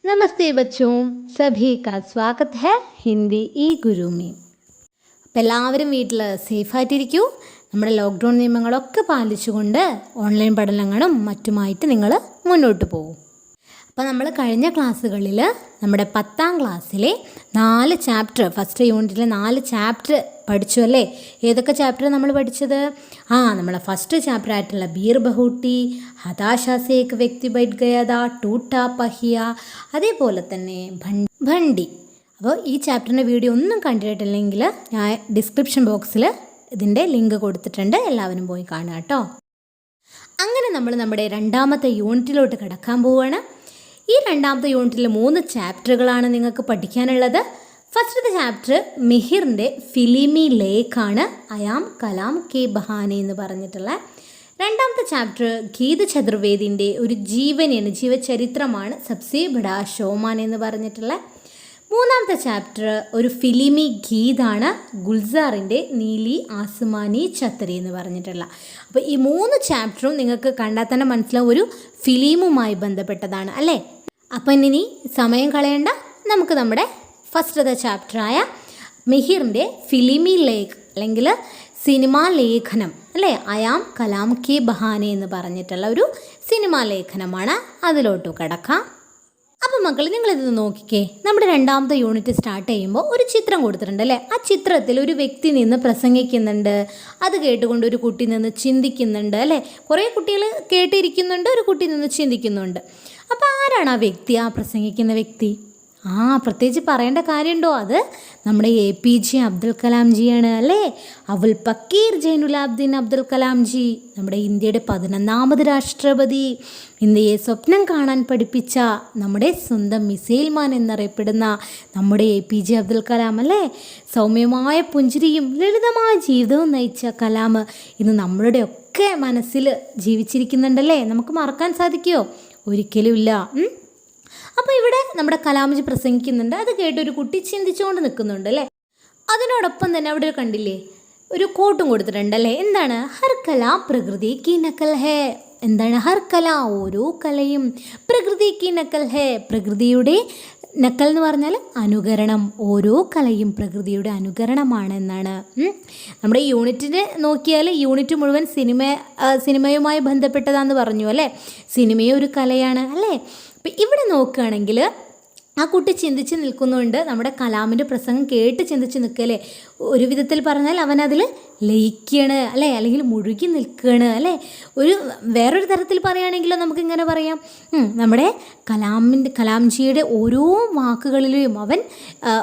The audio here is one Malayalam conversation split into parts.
नमस्ते बच्चों, सभी का स्वागत है हिंदी ई गुरु में. അപ്പോൾ എല്ലാവരും വീട്ടിൽ സേഫായിട്ടിരിക്കൂ. നമ്മുടെ ലോക്ക്ഡൗൺ നിയമങ്ങളൊക്കെ പാലിച്ചുകൊണ്ട് ഓൺലൈൻ പഠനങ്ങളും മറ്റുമായിട്ട് നിങ്ങൾ മുന്നോട്ട് പോകും. അപ്പോൾ നമ്മൾ കഴിഞ്ഞ ക്ലാസ്സുകളിൽ നമ്മുടെ 10ാം ക്ലാസ്സിലെ 4 ചാപ്റ്റർ, ഫസ്റ്റ് യൂണിറ്റിലെ 4 ചാപ്റ്റർ പഠിച്ചു അല്ലേ? ഏതൊക്കെ ചാപ്റ്റർ നമ്മൾ പഠിച്ചത്? നമ്മളെ ഫസ്റ്റ് ചാപ്റ്റർ ആയിട്ടുള്ള ബീർ ബഹൂട്ടി, ഹതാശ സേ ഏക് വ്യക്തി ബൈഠ് ഗയാ താ, ടൂട്ടാ പഹിയ, അതേപോലെ തന്നെ ഭണ്ഡി. അപ്പോൾ ഈ ചാപ്റ്ററിൻ്റെ വീഡിയോ ഒന്നും കണ്ടിട്ടില്ലെങ്കിൽ ഞാൻ ഡിസ്ക്രിപ്ഷൻ ബോക്സിൽ ഇതിൻ്റെ ലിങ്ക് കൊടുത്തിട്ടുണ്ട്, എല്ലാവരും പോയി കാണുക കേട്ടോ. അങ്ങനെ നമ്മൾ നമ്മുടെ 2ാമത്തെ യൂണിറ്റിലോട്ട് കിടക്കാൻ പോവുകയാണ്. ഈ 2ാമത്തെ യൂണിറ്റിൽ 3 ചാപ്റ്ററുകളാണ് നിങ്ങൾക്ക് പഠിക്കാനുള്ളത്. ഫസ്റ്റത്തെ ചാപ്റ്റർ മിഹിറിൻ്റെ ഫിലിമി ലേക്കാണ്, അയാം കലാം കെ ബഹാനെ എന്ന് പറഞ്ഞിട്ടുള്ള. 2ാമത്തെ ചാപ്റ്റർ ഗീത് ചതുർവേദിൻ്റെ ഒരു ജീവചരിത്രമാണ്, സബ്സേ ബഡാ ഷോമാൻ എന്ന് പറഞ്ഞിട്ടുള്ള. 3ാമത്തെ ചാപ്റ്റർ ഒരു ഫിലിമി ഗീതാണ്, ഗുൽസാറിൻ്റെ നീലി ആസ്മാനി ഛത്രി എന്ന് പറഞ്ഞിട്ടുള്ള. അപ്പോൾ ഈ 3 ചാപ്റ്ററും നിങ്ങൾക്ക് കണ്ടാൽ തന്നെ മനസ്സിലാവും ഒരു ഫിലിമുമായി ബന്ധപ്പെട്ടതാണ് അല്ലേ? അപ്പം ഇനി സമയം കളയണ്ട, നമുക്ക് നമ്മുടെ ഫസ്റ്റത്തെ ചാപ്റ്ററായ മിഹിറിൻ്റെ ഫിലിമി ലേക്ക് അല്ലെങ്കിൽ സിനിമാ ലേഖനം അല്ലേ, അയാം കലാം കെ ബഹാനെ എന്ന് പറഞ്ഞിട്ടുള്ള ഒരു സിനിമാ ലേഖനമാണ്. അതിലോട്ട് കിടക്കാം. അപ്പം മക്കൾ, നിങ്ങളിത് നോക്കിക്കേ. നമ്മുടെ 2ാമത്തെ യൂണിറ്റ് സ്റ്റാർട്ട് ചെയ്യുമ്പോൾ ഒരു ചിത്രം കൊടുത്തിട്ടുണ്ട് അല്ലേ? ആ ചിത്രത്തിൽ ഒരു വ്യക്തി നിന്ന് പ്രസംഗിക്കുന്നുണ്ട്, അത് കേട്ടുകൊണ്ട് ഒരു കുട്ടി നിന്ന് ചിന്തിക്കുന്നുണ്ട് അല്ലേ? കുറേ കുട്ടികൾ കേട്ടിരിക്കുന്നുണ്ട്, ഒരു കുട്ടി നിന്ന് ചിന്തിക്കുന്നുണ്ട്. അപ്പോൾ ആരാണ് ആ വ്യക്തി, ആ പ്രസംഗിക്കുന്ന വ്യക്തി? പ്രത്യേകിച്ച് പറയേണ്ട കാര്യമുണ്ടോ? അത് നമ്മുടെ APJ അബ്ദുൽ കലാം ജിയാണ് അല്ലേ? അബുൽ പക്കീർ ജൈനുലാബ്ദീൻ അബ്ദുൽ കലാം ജി, നമ്മുടെ ഇന്ത്യയുടെ 11ാമത് രാഷ്ട്രപതി, ഇന്ത്യയെ സ്വപ്നം കാണാൻ പഠിപ്പിച്ച നമ്മുടെ സ്വന്തം മിസൈൽ മാൻ എന്നറിയപ്പെടുന്ന നമ്മുടെ APJ അബ്ദുൽ കലാം അല്ലേ? സൗമ്യമായ പുഞ്ചിരിയും ലളിതമായ ജീവിതവും നയിച്ച കലാം ഇന്ന് നമ്മളുടെ ഒക്കെ മനസ്സിൽ ജീവിച്ചിരിക്കുന്നുണ്ടല്ലേ? നമുക്ക് മറക്കാൻ സാധിക്കുമോ? ഒരിക്കലുമില്ല. അപ്പോൾ ഇവിടെ നമ്മുടെ കലാംജി പ്രസംഗിക്കുന്നുണ്ട്, അത് കേട്ടൊരു കുട്ടി ചിന്തിച്ചുകൊണ്ട് നിൽക്കുന്നുണ്ട് അല്ലേ? അതിനോടൊപ്പം തന്നെ അവിടെ കണ്ടില്ലേ ഒരു കോട്ടും കൊടുത്തിട്ടുണ്ടല്ലേ? എന്താണ്? ഹർ കല പ്രകൃതി കി നക്കൽ ഹേ. എന്താണ് ഹർ കല? ഓരോ കലയും പ്രകൃതി കി നക്കൽ ഹേ, പ്രകൃതിയുടെ നക്കൽ എന്ന് പറഞ്ഞാൽ അനുകരണം. ഓരോ കലയും പ്രകൃതിയുടെ അനുകരണമാണ് എന്നാണ്. നമ്മുടെ യൂണിറ്റിന് നോക്കിയാൽ യൂണിറ്റ് മുഴുവൻ സിനിമയുമായി ബന്ധപ്പെട്ടതാണെന്ന് പറഞ്ഞു അല്ലേ? സിനിമയും ഒരു കലയാണ് അല്ലേ? അപ്പം ഇവിടെ നോക്കുകയാണെങ്കിൽ ആ കുട്ടി ചിന്തിച്ച് നിൽക്കുന്നുണ്ട്, നമ്മുടെ കലാമിൻ്റെ പ്രസംഗം കേട്ട് ചിന്തിച്ച് നിൽക്കല്ലേ? ഒരു വിധത്തിൽ പറഞ്ഞാൽ അവനതിൽ ലയിക്കുകയാണ് അല്ലേ? അല്ലെങ്കിൽ മുഴുകി നിൽക്കുകയാണ് അല്ലേ? വേറൊരു തരത്തിൽ പറയുകയാണെങ്കിലോ നമുക്കിങ്ങനെ പറയാം, നമ്മുടെ കലാംജിയുടെ ഓരോ വാക്കുകളിലും അവൻ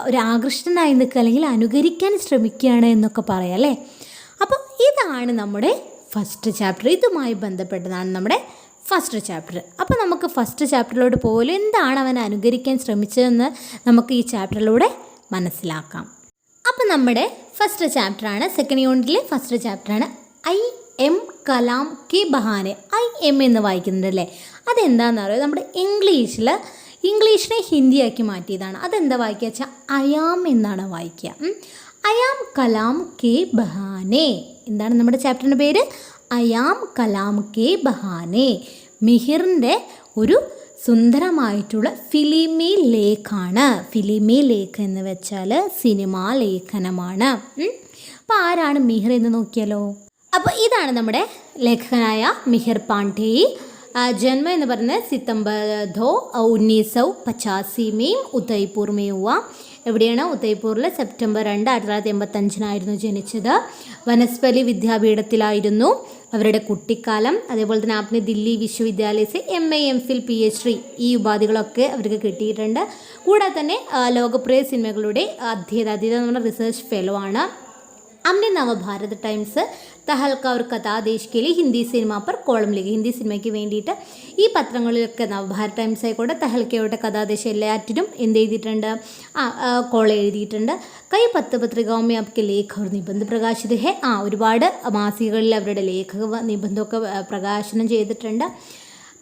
ഒരു ആകൃഷ്ടനായി നിൽക്കുക അല്ലെങ്കിൽ അനുകരിക്കാൻ ശ്രമിക്കുകയാണ് എന്നൊക്കെ പറയാം അല്ലേ? അപ്പോൾ ഇതാണ് നമ്മുടെ ഫസ്റ്റ് ചാപ്റ്റർ, ഇതുമായി ബന്ധപ്പെട്ടതാണ് നമ്മുടെ ഫസ്റ്റ് ചാപ്റ്റർ. അപ്പോൾ നമുക്ക് ഫസ്റ്റ് ചാപ്റ്ററിലോട്ട് പോലും എന്താണ് അവൻ അനുകരിക്കാൻ ശ്രമിച്ചതെന്ന് നമുക്ക് ഈ ചാപ്റ്ററിലൂടെ മനസ്സിലാക്കാം. അപ്പോൾ നമ്മുടെ ഫസ്റ്റ് ചാപ്റ്ററാണ്, സെക്കൻഡ് യൂണിറ്റിലെ ഫസ്റ്റ് ചാപ്റ്ററാണ് I M Kalam ke bahane. IM എന്ന് വായിക്കുന്നുണ്ടല്ലേ? അതെന്താണെന്ന് അറിയാം, നമ്മുടെ ഇംഗ്ലീഷിനെ ഹിന്ദിയാക്കി മാറ്റിയതാണ്. അതെന്താ വായിക്കുക വെച്ചാൽ അയാം എന്നാണ് വായിക്കുക. അയാം കലാം കെ ബഹാനെ. എന്താണ് നമ്മുടെ ചാപ്റ്ററിൻ്റെ പേര്? അയാം കലാം കെ ബഹാനെ. മിഹിറിൻ്റെ ഒരു സുന്ദരമായിട്ടുള്ള ഫിലിമി ലേഖാണ്. ഫിലിമി ലേഖ് എന്ന് വെച്ചാൽ സിനിമാ ലേഖനമാണ്. അപ്പോൾ ആരാണ് മിഹിർ എന്ന് നോക്കിയാലോ? അപ്പോൾ ഇതാണ് നമ്മുടെ ലേഖകനായ മിഹിർ പാണ്ഡെ. ജന്മം എന്ന് പറയുന്നത് സിതംബർ 1985 ഉദയ്പൂർ ഹുവ. എവിടെയാണ്? ഉദയ്പൂരിൽ സെപ്റ്റംബർ 2, 1985 ജനിച്ചത്. വനസ്പതി വിദ്യാപീഠത്തിലായിരുന്നു അവരുടെ കുട്ടിക്കാലം. അതേപോലെ തന്നെ ആപ്നെ ദില്ലി വിശ്വവിദ്യാലയത്തിൽ MA MPhil PhD ഈ ഉപാധികളൊക്കെ അവർക്ക് കിട്ടിയിട്ടുണ്ട്. കൂടാതെ തന്നെ ലോകപ്രിയ സിനിമകളുടെ അധ്യേതാ നമ്മുടെ റിസർച്ച് ഫെലോ ആണ്. हमने नवभारत टाइम्स तहलका और कथा देश के लिए हिंदी सिनेमा पर കോളം लिखी. ഹിന്ദി സിനിമയ്ക്ക് വേണ്ടിയിട്ട് ഈ പത്രങ്ങളിലൊക്കെ നവഭാരത് ടൈംസ് ആയിക്കോട്ടെ തഹൽക്കയോട്ടെ കഥാദേശം എല്ലാറ്റിനും എന്ത് ചെയ്തിട്ടുണ്ട്? കോളം എഴുതിയിട്ടുണ്ട്. കൈ 10 പത്രികാവും आपके लेख और निबंध प्रकाशित है. ഒരുപാട് മാസികകളിൽ അവരുടെ ലേഖ നിബന്ധമൊക്കെ പ്രകാശനം ചെയ്തിട്ടുണ്ട്.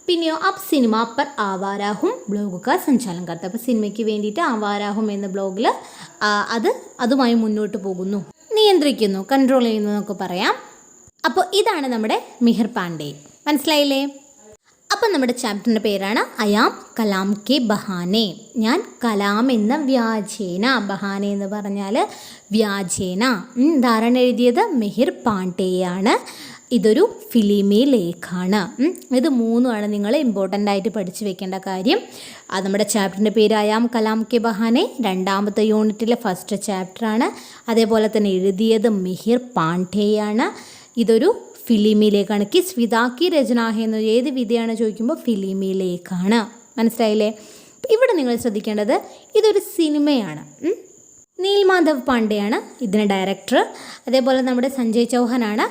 പിന്നെയോ അബ് സിനിമ പർ ആവാരാഹും ബ്ലോഗ് കാ സഞ്ചാലനം കർത്ത. അപ്പോൾ സിനിമയ്ക്ക് വേണ്ടിയിട്ട് ആവാരാഹും എന്ന ബ്ലോഗിൽ അതുമായി മുന്നോട്ട് പോകുന്നു, നിയന്ത്രിക്കുന്നു, കൺട്രോൾ ചെയ്യുന്നു എന്നൊക്കെ പറയാം. അപ്പോൾ ഇതാണ് നമ്മുടെ മിഹിർ പാണ്ഡെ. മനസ്സിലായില്ലേ? അപ്പം നമ്മുടെ ചാപ്റ്ററിൻ്റെ പേരാണ് അയാം കലാം കെ ബഹാനെ. ഞാൻ കലാം എന്ന വ്യാജേന, ബഹാനെ എന്ന് പറഞ്ഞാൽ വ്യാജേന. ധാരണ എഴുതിയത് മെഹിർ പാണ്ഡെയാണ്. ഇതൊരു ഫിലിമി ലേഖാണ്. ഇത് മൂന്നുമാണ് നിങ്ങൾ ഇമ്പോർട്ടൻ്റ് ആയിട്ട് പഠിച്ചു വെക്കേണ്ട കാര്യം. അത് നമ്മുടെ ചാപ്റ്ററിൻ്റെ പേര് അയാം കലാം കെ ബഹാനെ, രണ്ടാമത്തെ യൂണിറ്റിലെ ഫസ്റ്റ് ചാപ്റ്ററാണ്. അതേപോലെ തന്നെ എഴുതിയത് മെഹിർ പാണ്ഡെയാണ്. ഇതൊരു ഫിലിമി ലേഖാണ്. കിസ് വിതാക്കി രചനാഹ എന്ന് ഏത് വിധയാണ് ചോദിക്കുമ്പോൾ ഫിലിമി ലേഖാണ്. മനസ്സിലായില്ലേ? ഇവിടെ നിങ്ങൾ ശ്രദ്ധിക്കേണ്ടത് ഇതൊരു സിനിമയാണ്. നീൽമാധവ് പാണ്ഡെയാണ് ഇതിൻ്റെ ഡയറക്ടർ. അതേപോലെ നമ്മുടെ സഞ്ജയ് ചൗഹാനാണ്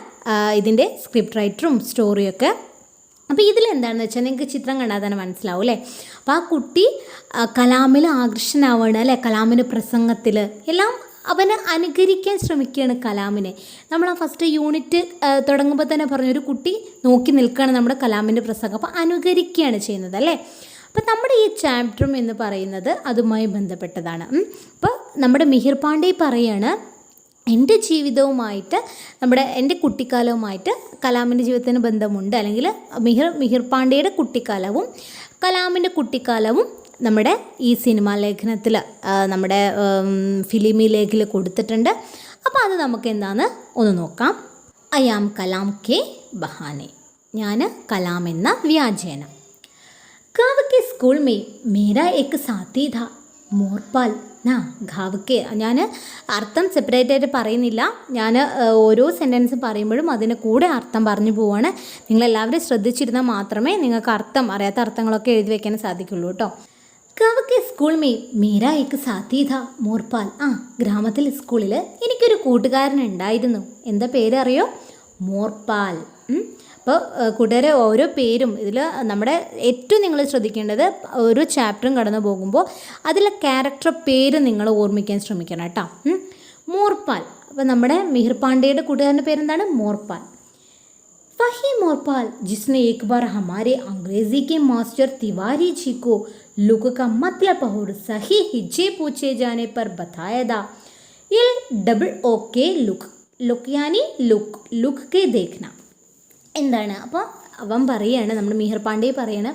ഇതിൻ്റെ സ്ക്രിപ്റ്റ് റൈറ്ററും സ്റ്റോറിയൊക്കെ. അപ്പോൾ ഇതിലെന്താണെന്ന് വെച്ചാൽ നിങ്ങൾക്ക് ചിത്രം കണ്ടാൽ തന്നെ മനസ്സിലാവും അല്ലേ. അപ്പോൾ ആ കുട്ടി കലാമിൽ ആകർഷനാവാണ് അല്ലേ, കലാമിൻ്റെ പ്രസംഗത്തിൽ എല്ലാം അവന് അനുകരിക്കാൻ ശ്രമിക്കുകയാണ് കലാമിനെ. നമ്മൾ ആ ഫസ്റ്റ് യൂണിറ്റ് തുടങ്ങുമ്പോൾ തന്നെ പറഞ്ഞൊരു കുട്ടി നോക്കി നിൽക്കുകയാണ് നമ്മുടെ കലാമിൻ്റെ പ്രസംഗം, അപ്പോൾ അനുകരിക്കുകയാണ് ചെയ്യുന്നത് അല്ലേ. അപ്പോൾ നമ്മുടെ ഈ ചാപ്റ്ററും എന്ന് പറയുന്നത് അതുമായി ബന്ധപ്പെട്ടതാണ്. അപ്പോൾ നമ്മുടെ മിഹിർ പാണ്ഡെ പറയാണ് എൻ്റെ ജീവിതവുമായിട്ട് എൻ്റെ കുട്ടിക്കാലവുമായിട്ട് കലാമിൻ്റെ ജീവിതത്തിന് ബന്ധമുണ്ട്, അല്ലെങ്കിൽ മിഹിർ പാണ്ഡെയുടെ കുട്ടിക്കാലവും കലാമിൻ്റെ കുട്ടിക്കാലവും നമ്മുടെ ഈ സിനിമാ ലേഖനത്തിൽ നമ്മുടെ ഫിലിമി ലേഖിൽ കൊടുത്തിട്ടുണ്ട്. അപ്പോൾ അത് നമുക്ക് എന്താണെന്ന് ഒന്ന് നോക്കാം. അയാം കലാം കെ ബഹാനെ, ഞാൻ കലാം എന്ന വ്യാജേന. ഗാവ് കെ സ്കൂൾ മേ മേരാ എക് സാത്തി ഥാ മോർപാൽ നാ ഗാവ് കെ. ഞാൻ അർത്ഥം സെപ്പറേറ്റ് ആയിട്ട് പറയുന്നില്ല, ഞാൻ ഓരോ സെൻറ്റൻസ് പറയുമ്പോഴും അതിന് കൂടെ അർത്ഥം പറഞ്ഞു പോവാണ്. നിങ്ങളെല്ലാവരും ശ്രദ്ധിച്ചിരുന്നാൽ മാത്രമേ നിങ്ങൾക്ക് അർത്ഥം, അറിയാത്ത അർത്ഥങ്ങളൊക്കെ എഴുതി വയ്ക്കാൻ സാധിക്കുള്ളൂ കേട്ടോ. ഗാവ് കെ സ്കൂൾ മേ മേരാ എക് സാത്തി ഥാ മോർപാൽ. ഗ്രാമത്തിൽ സ്കൂളിൽ എനിക്കൊരു കൂട്ടുകാരനുണ്ടായിരുന്നു. എന്താ പേര് അറിയോ? മോർപാൽ. അപ്പോൾ കൂട്ടുകാരെ ഓരോ പേരും ഇതിൽ നമ്മുടെ ഏറ്റവും നിങ്ങൾ ശ്രദ്ധിക്കേണ്ടത് ഓരോ ചാപ്റ്ററും കടന്നു പോകുമ്പോൾ അതിലെ ക്യാരക്ടർ പേര് നിങ്ങൾ ഓർമ്മിക്കാൻ ശ്രമിക്കണം കേട്ടോ. മോർപാൽ. അപ്പോൾ നമ്മുടെ മിഹിർ പാണ്ഡെയുടെ കൂട്ടുകാരൻ്റെ പേരെന്താണ്? മോർപാൽ. वही मोरपाल जिसने एक बार हमारे अंग्रेजी के मास्टर तिवारी जी को लुक का मतलब और सही हिज्जे पूछे जाने पर बताया था. LOOK लुक, लुक यानी लुक, लुक के देखना. എന്താണ്? അപ്പോൾ അവൻ പറയാണ്, നമ്മുടെ മിഹിർ പാണ്ഡെ പറയാണ്,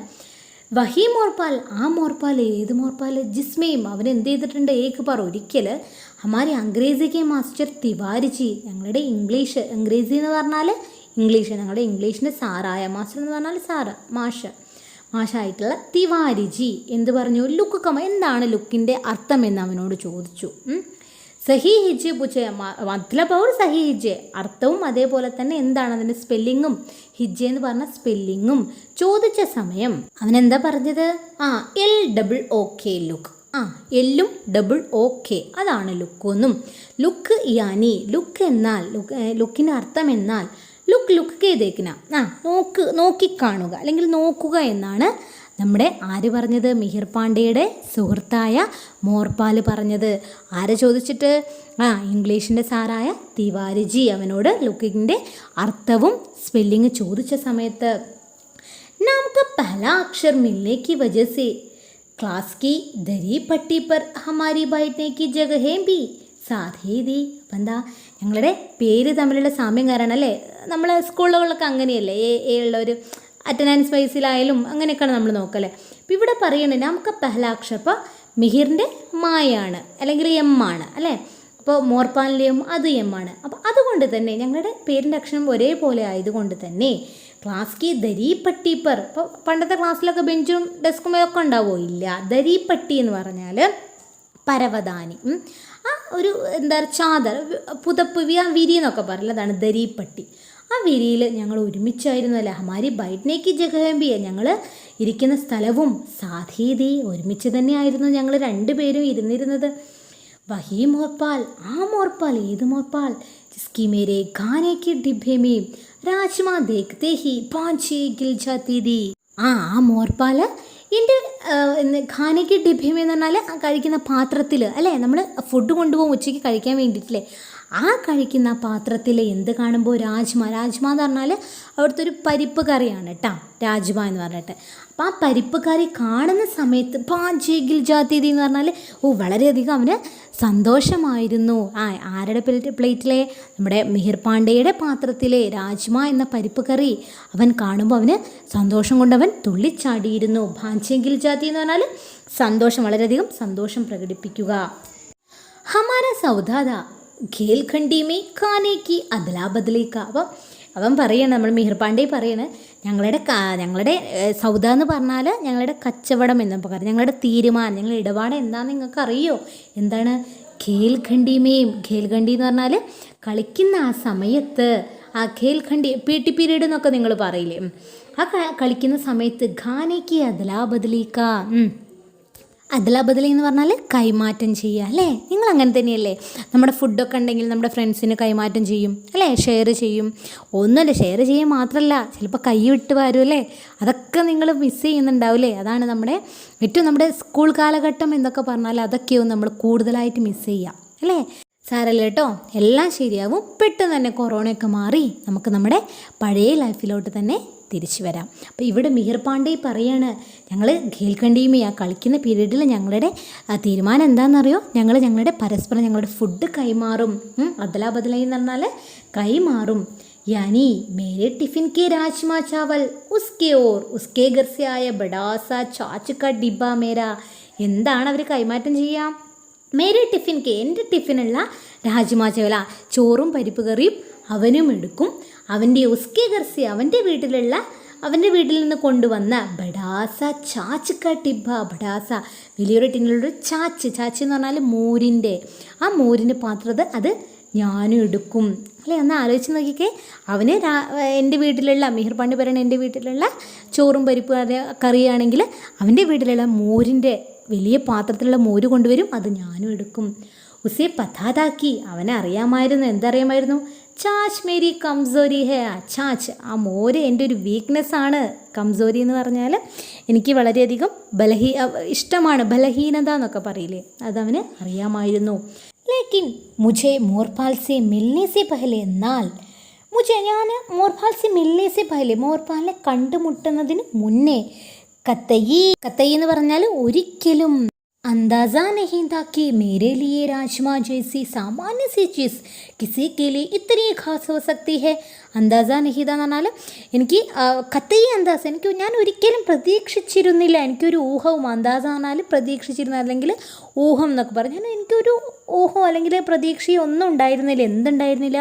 വഹി മോർപാൽ, ആ മോർപാൽ. ഏത് മോർപാൽ? ജിസ്മയും അവൻ എന്ത് ചെയ്തിട്ടുണ്ട്? ഏക്ക് പറ ഒരിക്കൽ ഹമാരി അംഗ്രേസിക്ക് മാസ്റ്റർ തിവാരിജി, ഞങ്ങളുടെ ഇംഗ്ലീഷ്, അംഗ്രേസി എന്ന് പറഞ്ഞാൽ ഇംഗ്ലീഷ്, ഞങ്ങളുടെ ഇംഗ്ലീഷിൻ്റെ സാറായ, മാസ്റ്റർ എന്ന് പറഞ്ഞാൽ സാറ്, മാഷായിട്ടുള്ള തിവാരിജി എന്ത് പറഞ്ഞു? ലുക്ക് കമ. എന്താണ് ലുക്കിൻ്റെ അർത്ഥം എന്ന് അവനോട് ചോദിച്ചു. സഹി ഹിജ്ജെ പൂച്ച മത്ലബ് ഔർ സഹി ഹിജ്ജെ, അർത്ഥവും അതേപോലെ തന്നെ എന്താണ് അതിൻ്റെ സ്പെല്ലിങ്ങും, ഹിജ്ജെ എന്ന് പറഞ്ഞ സ്പെല്ലിങ്ങും ചോദിച്ച സമയം അവൻ എന്താ പറഞ്ഞത്? LOOK look. എല്ലും OK അതാണ് ലുക്കൊന്നും. ലുക്ക് യാനി, ലുക്ക് എന്നാൽ, ലുക്കിൻ്റെ അർത്ഥം എന്നാൽ ലുക്ക് കേതേക്കിന, നോക്കിക്കാണുക അല്ലെങ്കിൽ നോക്കുക എന്നാണ് നമ്മുടെ ആര് പറഞ്ഞത്? മിഹിർ പാണ്ഡെയുടെ സുഹൃത്തായ മോർപാൽ പറഞ്ഞത്. ആരെ ചോദിച്ചിട്ട്? ഇംഗ്ലീഷിൻ്റെ സാറായ തിവാരിജി അവനോട് ലുക്കിൻ്റെ അർത്ഥവും സ്പെല്ലിങ് ചോദിച്ച സമയത്ത് നാംക പഹലാ അക്ഷർ മിൽനെ കി വജഹ സേ ക്ലാസ് കി ദരി പട്ടി പർ ഹമാരി ബൈഠനെ കി ജഗഹേം ഭി സാധേ ദി. അപ്പം എന്താ, ഞങ്ങളുടെ പേര് തമ്മിലുള്ള സാമ്യം കാരണം അല്ലേ, നമ്മളെ സ്കൂളുകളിലൊക്കെ അങ്ങനെയല്ലേ, ഉള്ളൊരു അറ്റൻഡൻസ് വൈസിലായാലും അങ്ങനെയൊക്കെയാണ് നമ്മൾ നോക്കല്ലേ. അപ്പോൾ ഇവിടെ പറയണേ നമുക്ക് പഹലാക്ഷർ, അപ്പോൾ മിഹിറിൻ്റെ മായാണ് അല്ലെങ്കിൽ എം ആണ് അല്ലേ, അപ്പോൾ മോർപാലിൻ്റെയും അത് എം ആണ്. അപ്പോൾ അതുകൊണ്ട് തന്നെ ഞങ്ങളുടെ പേരിൻ്റെ അക്ഷരം ഒരേപോലെ ആയതുകൊണ്ട് തന്നെ ക്ലാസ് കി ദരീപ്പട്ടി പർ, ഇപ്പോൾ പണ്ടത്തെ ക്ലാസ്സിലൊക്കെ ബെഞ്ചും ഡെസ്കും ഒക്കെ ഉണ്ടാവുമോ? ഇല്ല. ദരീപ്പട്ടി എന്ന് പറഞ്ഞാൽ പരവതാനി, ഒരു എന്താ ചാദർ, പുതപ്പ്, വിരി എന്നൊക്കെ പറയില്ല, അതാണ് ദരീപ്പട്ടി. ആ വിരിയിൽ ഞങ്ങൾ ഒരുമിച്ചായിരുന്നു അല്ലേ. ഹമാരി ബൈഠനേക്ക് ജഗഹംബിയ, ഞങ്ങൾ ഇരിക്കുന്ന സ്ഥലവും സാധീതി ഒരുമിച്ച് തന്നെയായിരുന്നു ഞങ്ങൾ രണ്ടുപേരും ഇരുന്നിരുന്നത്. വഹി മോർപാൽ, ആ മോർപാൽ. ഏത് മോർപാൽ? ജിസ്കി മേരെ ഖാനേക്ക് ഡിബ്ബേ രാജ്മാ ദേഖ്തേ ഹി പാഞ്ചേ ഗിൽ ജാത്തി ദി. ആ മോർപാൽ എൻ്റെ ഖാനയ്ക്ക് ഡിബ്ബേ എന്ന് പറഞ്ഞാൽ കഴിക്കുന്ന പാത്രത്തിൽ അല്ലേ, നമ്മൾ ഫുഡ് കൊണ്ടുപോകും ഉച്ചയ്ക്ക് കഴിക്കാൻ വേണ്ടിയിട്ടില്ലേ, ആ കഴിക്കുന്ന പാത്രത്തിൽ എന്ത് കാണുമ്പോൾ രാജ്മ എന്ന് പറഞ്ഞാൽ അവിടുത്തെ ഒരു പരിപ്പ് കറിയാണ് കേട്ടോ, രാജ്മ എന്ന് പറഞ്ഞിട്ട്. അപ്പോൾ ആ പരിപ്പ് കറി കാണുന്ന സമയത്ത് പാഞ്ചേഗിൽ ജാതീതി എന്ന് പറഞ്ഞാൽ വളരെയധികം അവന് സന്തോഷമായിരുന്നു. ആരുടെ പ്ലേറ്റിലെ, നമ്മുടെ മിഹിർ പാണ്ഡെയുടെ പാത്രത്തിലെ രാജ്മ എന്ന പരിപ്പ് കറി അവൻ കാണുമ്പോൾ അവന് സന്തോഷം കൊണ്ട് അവൻ തുള്ളിച്ചാടിയിരുന്നു. ഭാഞ്ചേഗിൽ ജാതി എന്ന് പറഞ്ഞാൽ സന്തോഷം, വളരെയധികം സന്തോഷം പ്രകടിപ്പിക്കുക. ഹമാര സൗദാദ ഖേൽഖണ്ഡിമേ ഖാനേക്ക് അദലാ ബദലേക്ക. അപ്പം അവൻ പറയണം, നമ്മൾ മിഹിർ പാണ്ഡെ പറയണ, ഞങ്ങളുടെ സൗദ എന്ന് പറഞ്ഞാൽ ഞങ്ങളുടെ കച്ചവടം എന്നൊക്കെ പറയും, ഞങ്ങളുടെ തീരുമാനം, ഞങ്ങളുടെ ഇടപാട് എന്താണെന്ന് നിങ്ങൾക്ക് അറിയോ? എന്താണ്? ഖേൽഖണ്ഡിമേയും. ഖേൽഖണ്ഡി എന്ന് പറഞ്ഞാൽ കളിക്കുന്ന ആ സമയത്ത്, ആ ഖേൽഖണ്ഡി PT പീരീഡ് എന്നൊക്കെ നിങ്ങൾ പറയില്ലേ, ആ കളിക്കുന്ന സമയത്ത് ഖാനേക്ക് അദലാ ബദലേക്ക. അദലാ ബദലി എന്ന് പറഞ്ഞാൽ കൈമാറ്റം ചെയ്യുക അല്ലേ? നിങ്ങൾ അങ്ങനെ തന്നെയല്ലേ? നമ്മുടെ ഫുഡൊക്കെ ഉണ്ടെങ്കിൽ നമ്മുടെ ഫ്രണ്ട്സിന് കൈമാറ്റം ചെയ്യും അല്ലേ? ഷെയർ ചെയ്യും. ഒന്നുമല്ല, ഷെയർ ചെയ്യാൻ മാത്രമല്ല, ചിലപ്പോൾ കൈ വിട്ട് വരും അല്ലേ? അതൊക്കെ നിങ്ങൾ മിസ് ചെയ്യുന്നുണ്ടാവില്ലേ? അതാണ് നമ്മുടെ സ്കൂൾ കാലഘട്ടം എന്നൊക്കെ പറഞ്ഞാൽ അതൊക്കെയോ നമ്മൾ കൂടുതലായിട്ട് മിസ് ചെയ്യുക അല്ലേ? സാരല്ല കേട്ടോ, എല്ലാം ശരിയാവും. പെട്ടെന്ന് തന്നെ കൊറോണയൊക്കെ മാറി നമുക്ക് നമ്മുടെ പഴയ ലൈഫിലോട്ട് തന്നെ തിരിച്ചു വരാം. അപ്പോൾ ഇവിടെ മിഹിർ പാണ്ഡെ പറയാണ്, ഞങ്ങൾ ഖേൽഖണ്ഡിമേ ആ കളിക്കുന്ന പീരീഡിൽ ഞങ്ങളുടെ തീരുമാനം എന്താണെന്നറിയോ? ഞങ്ങളുടെ പരസ്പരം ഞങ്ങളുടെ ഫുഡ് കൈമാറും. അദലാ ബദലായി എന്ന് പറഞ്ഞാൽ കൈമാറും. यानी मेरे टिफ़िन के राजमा चावल उसके और उसके घर से आया बड़ा सा छाछ का डिब्बा मेरा. എന്താണ് അവർ കൈമാറ്റം ചെയ്യുക? മേരെ ടിഫിൻ കെ, എൻ്റെ ടിഫിനുള്ള രാജ്മാ ചവല, ചോറും പരിപ്പ് കറിയും അവനും എടുക്കും. അവൻ്റെ ഉസ്കെ ഗർസി, അവൻ്റെ വീട്ടിൽ നിന്ന് കൊണ്ടുവന്ന ബഡാസ ചാച്ച് ക ടിബ്ബ. ബഡാസ വലിയൊരു ടിന്നിലൊരു ചാച്ച് എന്ന് പറഞ്ഞാൽ മോരിൻ്റെ, ആ മോരിൻ്റെ പാത്രം അത് ഞാനും എടുക്കും അല്ലേ? ഒന്ന് ആലോചിച്ച് നോക്കിക്കേ. അവന് എൻ്റെ വീട്ടിലുള്ള, മിഹിർ പാണ്ഡെ പറയണ എൻ്റെ വീട്ടിലുള്ള ചോറും പരിപ്പ് കറിയാണെങ്കിൽ അവൻ്റെ വീട്ടിലുള്ള മോരിൻ്റെ വലിയ പാത്രത്തിലുള്ള മോര് കൊണ്ടുവരും, അത് ഞാനും എടുക്കും. ഉസേ പതാതാക്കി, അവനെ അറിയാമായിരുന്നു. എന്തറിയാമായിരുന്നു? ചാച്ച് മേരി കംസോരി ഹേ. ചാച്ച്, ആ മോര് എൻ്റെ ഒരു വീക്ക്നെസ്സാണ്. കംസോരി എന്ന് പറഞ്ഞാൽ എനിക്ക് വളരെയധികം ഇഷ്ടമാണ്, ബലഹീനത എന്നൊക്കെ പറയില്ലേ, അതവന് അറിയാമായിരുന്നു. ലേക്കിൻ മുझे മോർപാൽ സെ മിൽനെ സെ പഹലെ, എന്നാൽ ഞാൻ മോർപാൽ സെ മിൽനെ സെ പഹലെ, മോർപാലിനെ കണ്ടുമുട്ടുന്നതിന് മുന്നേ കത്തയി എന്ന് പറഞ്ഞാൽ ഒരിക്കലും अंदाज़ा नहीं था कि मेरे लिए राजमा जैसी सामान्य सी चीज़ किसी के लिए इतनी खास हो सकती है. അന്താസ നഹീത എന്ന് പറഞ്ഞാൽ എനിക്ക് കത്തയി അന്താസ, ഞാൻ ഒരിക്കലും പ്രതീക്ഷിച്ചിരുന്നില്ല. എനിക്കൊരു ഊഹവും, അന്താസ പറഞ്ഞാൽ പ്രതീക്ഷിച്ചിരുന്ന, അല്ലെങ്കിൽ ഊഹം എന്നൊക്കെ പറഞ്ഞാൽ എനിക്കൊരു ഊഹം അല്ലെങ്കിൽ പ്രതീക്ഷയോ ഒന്നും ഉണ്ടായിരുന്നില്ല. എന്തുണ്ടായിരുന്നില്ല?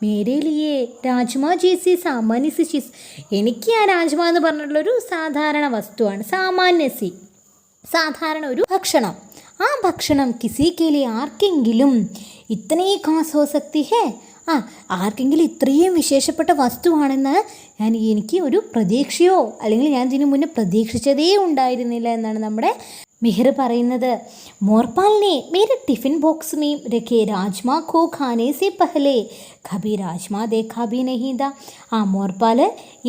മേരേലിയെ രാജ്മാ ജേസി സാമാന്യ സി ചീസ്, എനിക്ക് ആ രാജ്മ എന്ന് പറഞ്ഞിട്ടുള്ളൊരു സാധാരണ വസ്തുവാണ്, സാധാരണ ഒരു ഭക്ഷണം. ആ ഭക്ഷണം കിസിക്കേലി, ആർക്കെങ്കിലും ഇത്രേ ഖാസ് ഹോ സക്തി ഹേ, ആർക്കെങ്കിലും ഇത്രയും വിശേഷപ്പെട്ട വസ്തുവാണെന്ന് എനിക്ക് ഒരു പ്രതീക്ഷയോ അല്ലെങ്കിൽ ഞാൻ ഇതിനു മുന്നേ പ്രതീക്ഷിച്ചതേ ഉണ്ടായിരുന്നില്ല എന്നാണ് നമ്മുടെ മിഹിർ പറയുന്നത്. മോർപാലിനെ മേരെ tiffin box may രഖേ rajma kho ഖാനെ സെ പഹലെ കഭി രാജ്മാ ദേഖാ ഭി നഹീ താ. മോർപാൽ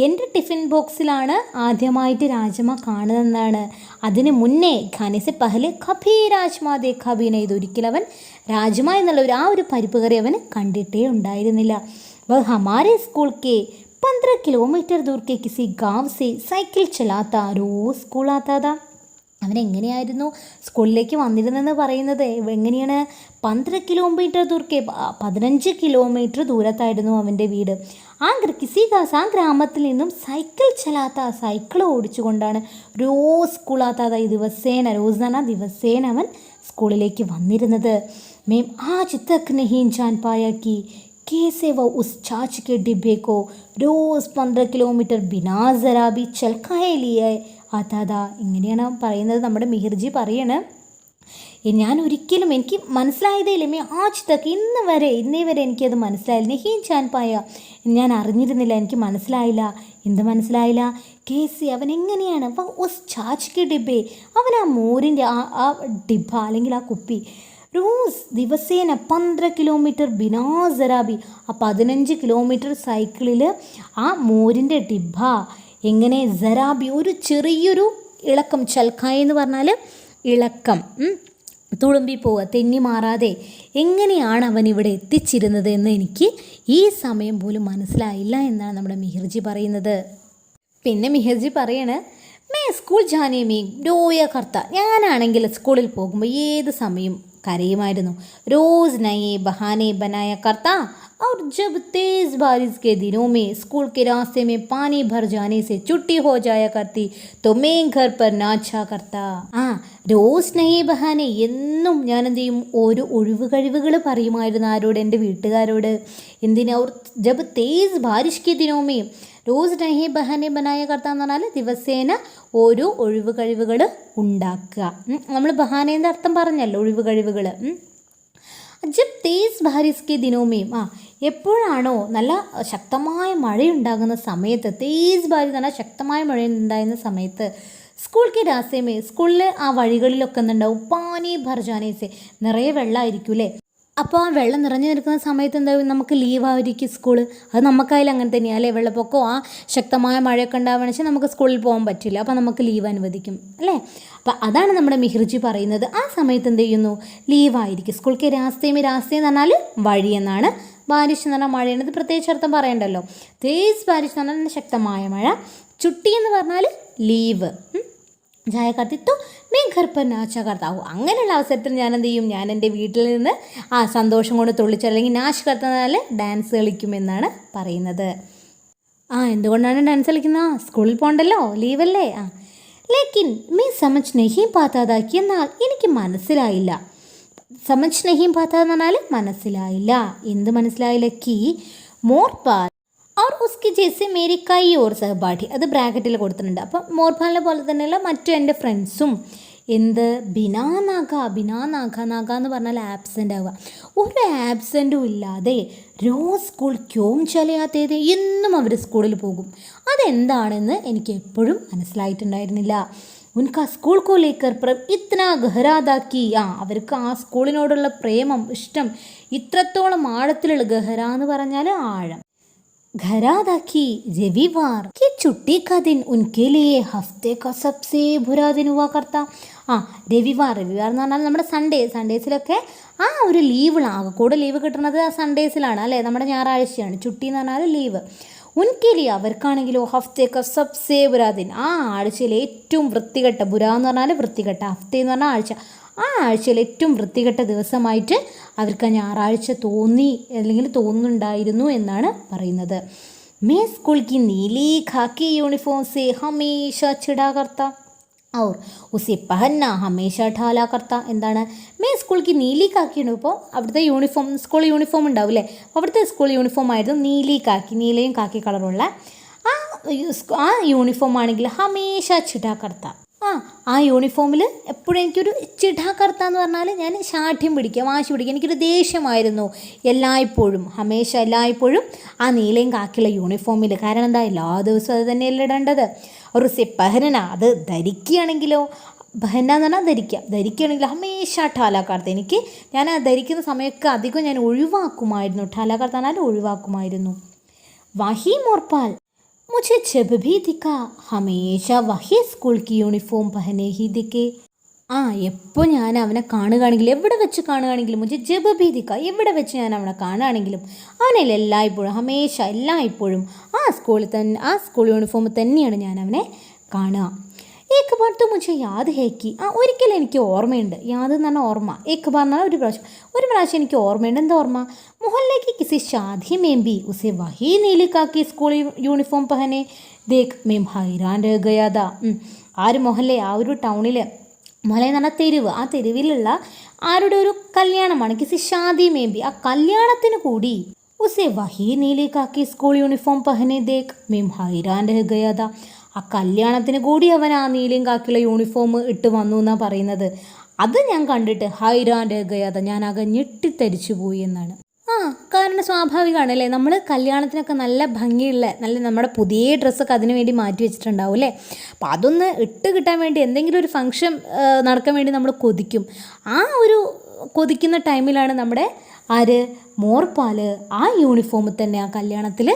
എൻ്റെ ടിഫിൻ ബോക്സിലാണ് ആദ്യമായിട്ട് രാജ്മ കാണുന്നതെന്നാണ്. അതിന് മുന്നേ ഖാനെ സെ പഹലെ കഭി രാജ്മാ ദേഖാ ഭി നഹീ, ഒരിക്കലും അവൻ രാജ്മ എന്നുള്ള ആ ഒരു പരിപ്പ് കറി അവന് കണ്ടിട്ടേ ഉണ്ടായിരുന്നില്ല. വഹ് ഹമാരെ സ്കൂൾ കെ 15 കിലോമീറ്റർ ദൂർ കെ കിസി ഗാവ് സെ സൈക്കിൾ ചലാത്ത റോസ് സ്കൂൾ ആത്താ താ. അവനെങ്ങനെയായിരുന്നു സ്കൂളിലേക്ക് വന്നിരുന്നെന്ന് പറയുന്നത്? എങ്ങനെയാണ്? 15 കിലോമീറ്റർ ദൂരക്കെ, 15 കിലോമീറ്റർ ദൂരത്തായിരുന്നു അവൻ്റെ വീട്. ആ ഗ്രാമത്തിൽ നിന്നും സൈക്കിൾ ഓടിച്ചുകൊണ്ടാണ് റോസ് സ്കൂളാത്താത റോസ് എന്ന് പറഞ്ഞാൽ ദിവസേന അവൻ സ്കൂളിലേക്ക് വന്നിരുന്നത്. മേം ആജ് തക് നഹീ ജാൻ പായാ കി कैसे वो उस छाछ के डिब्बे को रोज़ 15 കിലോമീറ്റർ बिना ज़रा भी चलकाए लिए आता था. ഇങ്ങനെയാണ് പറയുന്നത് നമ്മുടെ മിഹിർജി പറയണ്. ഞാൻ ഒരിക്കലും എനിക്ക് മനസ്സിലായതേയില്ല. ആജ് തക്ക്, ഇന്നേ വരെ എനിക്കത് മനസ്സിലായില്ല. നെഹീ ജാൻ പായ, ഞാൻ അറിഞ്ഞിരുന്നില്ല, എനിക്ക് മനസ്സിലായില്ല. എന്ത് മനസ്സിലായില്ല? കേസി, അവൻ എങ്ങനെയാണ് ഉസ് ഛാച്ച് കെ ഡിബ്ബെ, അവൻ ആ മോരിൻ്റെ ആ ഡിബ്ബ അല്ലെങ്കിൽ ആ കുപ്പി റോസ് ദിവസേന 15 കിലോമീറ്റർ ബിനാ സറാബി, ആ 15 കിലോമീറ്റർ സൈക്കിളിൽ ആ മോരിൻ്റെ ഡിബ്ബ എങ്ങനെ സറാബി, ഒരു ചെറിയൊരു ഇളക്കം, ചൽക്കായ എന്ന് പറഞ്ഞാൽ ഇളക്കം, തുളുമ്പി പോവുക, തെന്നി മാറാതെ എങ്ങനെയാണ് അവൻ ഇവിടെ എത്തിച്ചിരുന്നത് എന്ന് എനിക്ക് ഈ സമയം പോലും മനസ്സിലായില്ല എന്നാണ് നമ്മുടെ മിഹിർജി പറയുന്നത്. പിന്നെ മിഹിർജി പറയണേ, മേ സ്കൂൾ ജാനേ മേ രോയ കർത്ത, ഞാനാണെങ്കിൽ സ്കൂളിൽ പോകുമ്പോൾ ഏത് സമയം കരയുമായിരുന്നു. रोज़ नए बहाने बनाया करता और जब तेज़ बारिश के दिनों में स्कूल के रास्ते में पानी भर जाने से छुट्टी हो जाया करती तो मैं घर पर नाचा करता. റോസ് നയേ ബഹാനെ, എന്നും ഞാൻ എന്ത് ചെയ്യും, ഓരോ ഒഴിവ് കഴിവുകൾ പറയുമായിരുന്നു. ആരോട്? എൻ്റെ വീട്ടുകാരോട്. എന്തിനാ? അവർ ജബ് തേസ് ബാരിഷ് കെ ദിനോമേ റോസ് നഹേ ബഹാനെ ബനായ കർത്ത എന്ന് പറഞ്ഞാൽ ദിവസേന ഓരോ ഒഴിവ് കഴിവുകൾ ഉണ്ടാക്കുക. നമ്മൾ ബഹാനേൻ്റെ അർത്ഥം പറഞ്ഞല്ലോ, ഒഴിവ് കഴിവുകൾ. ജബ് തേസ് ബാരിഷ് കെ ദിനോമേയും, എപ്പോഴാണോ നല്ല ശക്തമായ മഴയുണ്ടാകുന്ന സമയത്ത്, തേസ് ബാരിഷ് എന്ന് പറഞ്ഞാൽ ശക്തമായ മഴ ഉണ്ടാകുന്ന സമയത്ത്, സ്കൂൾ കെ രാസ്തേമേ, സ്കൂളിൽ ആ വഴികളിലൊക്കെ എന്തുണ്ടാവും, പാനി ഭർജാനേസെ, നിറയെ വെള്ളമായിരിക്കും അല്ലേ. അപ്പോൾ ആ വെള്ളം നിറഞ്ഞു നിൽക്കുന്ന സമയത്ത് എന്താവും, നമുക്ക് ലീവായിരിക്കും സ്കൂൾ. അത് നമുക്കായാലും അങ്ങനെ തന്നെയാണ് അല്ലേ. വെള്ളപ്പൊക്കമോ ആ ശക്തമായ മഴയൊക്കെ ഉണ്ടാവുകയാണെന്ന് വെച്ചാൽ നമുക്ക് സ്കൂളിൽ പോകാൻ പറ്റില്ല, അപ്പോൾ നമുക്ക് ലീവ് അനുവദിക്കും അല്ലേ. അപ്പോൾ അതാണ് നമ്മുടെ മിഹിർജി പറയുന്നത്. ആ സമയത്ത് എന്ത് ചെയ്യുന്നു, ലീവായിരിക്കും. സ്കൂൾ കെ രാസ്തേമേ, രാസ്തയെന്ന് പറഞ്ഞാൽ വഴി എന്നാണ്. ബാരിഷ് എന്ന് പറഞ്ഞാൽ മഴയാണ്, ഇത് പ്രത്യേകിച്ച് അർത്ഥം പറയണ്ടല്ലോ. തേസ് ബാരിഷ് എന്ന് പറഞ്ഞാൽ ശക്തമായ മഴ. ചുട്ടി എന്ന് പറഞ്ഞാൽ ലീവ്. ജായ കർത്തിത്വ മേ ഘർ പർ നാച്ച കർത്താവൂ. അങ്ങനെയുള്ള അവസരത്തിൽ ഞാൻ എന്ത് ചെയ്യും, ഞാൻ എൻ്റെ വീട്ടിൽ നിന്ന് സന്തോഷം കൊണ്ട് തുള്ളിച്ച്, അല്ലെങ്കിൽ നാച്ച് കർത്താൽ ഡാൻസ് കളിക്കുമെന്നാണ് പറയുന്നത്. എന്തുകൊണ്ടാണ് ഡാൻസ് കളിക്കുന്നത്? സ്കൂളിൽ പോകണ്ടല്ലോ, ലീവല്ലേ. ലേക്കിൻ മേ സമജ് നഹീ പാത്താതാക്കി, എന്നാൽ എനിക്ക് മനസ്സിലായില്ല. സമജ് നഹീ പാത്താ എന്ന് പറഞ്ഞാൽ മനസ്സിലായില്ല. എന്ത് മനസ്സിലായില്ല? കി മോർപാൽ और उसकी जैसे मेरी कई और सहपाठी, അത് ബ്രാക്കറ്റിൽ കൊടുത്തിട്ടുണ്ട്. അപ്പം മോർപാലിനെ പോലെ തന്നെയുള്ള മറ്റു എൻ്റെ ഫ്രണ്ട്സും എന്ത് ബിനാനാക എന്ന് പറഞ്ഞാൽ ആബ്സെൻ്റ് ആവുക. ഒരു ആബ്സെൻറ്റും ഇല്ലാതെ റോസ് സ്കൂൾ ക്യോം ചലയാത്തേത്, എന്നും അവർ സ്കൂളിൽ പോകും. അതെന്താണെന്ന് എനിക്ക് എപ്പോഴും മനസ്സിലായിട്ടുണ്ടായിരുന്നില്ല. ഉൻകാ സ്കൂൾ കോ ലേക്കർ പ്രേം ഇത്നാ ഗഹരാതാക്കി, അവർക്ക് ആ സ്കൂളിനോടുള്ള പ്രേമം, ഇഷ്ടം ഇത്രത്തോളം ആഴത്തിലുള്ള, ഗഹര എന്ന് പറഞ്ഞാൽ ആഴം, घरादाकी रविवार की छुट्टी का दिन उनके लिए हफ्ते का सबसे बुरा दिन हुआ करता. രവിവാർ എന്ന് പറഞ്ഞാൽ നമ്മുടെ സൺഡേസിലൊക്കെ ഒരു ലീവാണ്. ആകെക്കൂടെ ലീവ് കിട്ടുന്നത് ആ സൺഡേസിലാണ് അല്ലേ, നമ്മുടെ ഞായറാഴ്ചയാണ്. ചുട്ടി എന്ന് പറഞ്ഞാൽ ലീവ്. ഉൻകേലി, അവർക്കാണെങ്കിലോ ഹഫ്തേക്ക സബ്സേ ബുരാ ദിൻ, ആഴ്ചയിലെ ഏറ്റവും വൃത്തികെട്ട, ബുരാ എന്ന് പറഞ്ഞാൽ വൃത്തികെട്ട, ഹഫ്തേ എന്ന് പറഞ്ഞാൽ ആഴ്ച, ആഴ്ചയിൽ ഏറ്റവും വൃത്തികെട്ട ദിവസമായിട്ട് അവർക്ക് ഞായറാഴ്ച തോന്നി, അല്ലെങ്കിൽ തോന്നുന്നുണ്ടായിരുന്നു എന്നാണ് പറയുന്നത്. മേ സ്കൂൾ കി നീലി ഖാക്കി യൂണിഫോം സേ ഹമേശ ചിടാ കർത്ത और उसे पहनना हमेशा ढाला करता. എന്താണ്? മേ സ്കൂൾ കി നീലി കാക്കി ഉണ്ട്. ഇപ്പോൾ അവിടുത്തെ യൂണിഫോം, സ്കൂൾ യൂണിഫോം ഉണ്ടാവും അല്ലേ, അവിടുത്തെ സ്കൂൾ യൂണിഫോം ആയിരുന്നു നീലി കാക്കി, നീലയും കാക്കി കളറുള്ള ആ യൂണിഫോം ആണെങ്കിൽ ഹമേശ ചിടാ കർത്ത. ആ യൂണിഫോമിൽ എപ്പോഴും എനിക്കൊരു ചിടാ കർത്ത എന്ന് പറഞ്ഞാൽ ഞാൻ ശാഠ്യം പിടിക്കുക, വാശി പിടിക്കുക, എനിക്കൊരു ദേഷ്യമായിരുന്നു എല്ലായ്പ്പോഴും, ഹമേശ എല്ലായ്പ്പോഴും ആ നീലയും കാക്കിയുള്ള യൂണിഫോമിൽ. കാരണം എന്താ, എല്ലാ ദിവസവും അത് തന്നെയല്ലേ ഇടേണ്ടത്. ഒരു പഹനന, അത് ധരിക്കുകയാണെങ്കിലോ, ബഹന എന്ന് പറഞ്ഞാൽ ധരിക്കുകയാണെങ്കിൽ ഹമേശ ഠാലാക്കാർത്ത, ഞാൻ ആ ധരിക്കുന്ന സമയമൊക്കെ അധികം ഞാൻ ഒഴിവാക്കുമായിരുന്നു. ഠാലാക്കാർത്ത പറഞ്ഞാൽ ഒഴിവാക്കുമായിരുന്നു. വഹി മോർപാൽ मुझे जब भी दिखा हमेशा वही स्कूൾ की യൂണിഫോം പഹനെ ഹി ദിക്കേ. എപ്പോൾ ഞാൻ അവനെ കാണുകയാണെങ്കിലും, എവിടെ വെച്ച് കാണുകയാണെങ്കിലും, മുझे जब भी दिखा, എവിടെ വെച്ച് ഞാൻ അവനെ കാണുകയാണെങ്കിലും, അവനിൽ എല്ലായ്പ്പോഴും ഹമേശ എല്ലായ്പ്പോഴും ആ സ്കൂൾ യൂണിഫോം തന്നെയാണ് ഞാൻ അവനെ കാണുക. ഏക്ക് ബാർ തോ മുझे യാദ് ഹേ കി, ഒരിക്കലും എനിക്ക് ഓർമ്മയുണ്ട്. യാദ് എന്ന് പറഞ്ഞാൽ ഓർമ്മ, ഏക്ക് ബാർ എന്ന് പറഞ്ഞാൽ ഒരു പ്രാവശ്യം എനിക്ക് ഓർമ്മയുണ്ട്. എന്താ ഓർമ്മ? मोहल्ले किसी शादी में भी उसे वही नीली काकी स्कूल യൂണിഫോം പഹനെ ദേഖ് മേം ഹൈറാൻ രഹ ഗയാ താ. മൊഹല്ലെ, ഒരു ടൗണിൽ, മൊഹല്ല എന്ന് പറഞ്ഞാൽ തെരുവ്, ആ തെരുവിലുള്ള ആരുടെ ഒരു കല്യാണമാണ്. കിസി ഷാദി മേബി, ആ കല്യാണത്തിന് കൂടി ഉസെ വഹി നീലി കാക്കി സ്കൂൾ യൂണിഫോം പഹനെ ദേഖ് മേം ഹൈറാൻ രഹ ഗയാ താ. ആ കല്യാണത്തിന് കൂടി അവൻ ആ നീലയും കാക്കിയുള്ള യൂണിഫോം ഇട്ട് വന്നു എന്നാണ് പറയുന്നത്. അത് ഞാൻ കണ്ടിട്ട് ഹൈറാൻ രഹ ഗയാ താ, ഞാനാകെ ഞെട്ടിത്തരിച്ചു പോയി എന്നാണ്. കാരണം സ്വാഭാവികമാണ് അല്ലേ, നമ്മൾ കല്യാണത്തിനൊക്കെ നല്ല ഭംഗിയുള്ള, നല്ല നമ്മുടെ പുതിയ ഡ്രസ്സൊക്കെ അതിനു വേണ്ടി മാറ്റി വെച്ചിട്ടുണ്ടാവും അല്ലേ. അപ്പോൾ അതൊന്ന് ഇട്ട് കിട്ടാൻ വേണ്ടി, എന്തെങ്കിലും ഒരു ഫംഗ്ഷൻ നടക്കാൻ വേണ്ടി നമ്മൾ കൊതിക്കും. ആ ഒരു കൊതിക്കുന്ന ടൈമിലാണ് നമ്മുടെ മോർപാൽ ആ യൂണിഫോമിൽ തന്നെ ആ കല്യാണത്തിൽ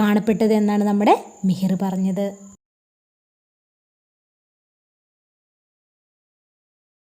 കാണപ്പെട്ടത് എന്നാണ് നമ്മുടെ മിഹിർ പറഞ്ഞത്.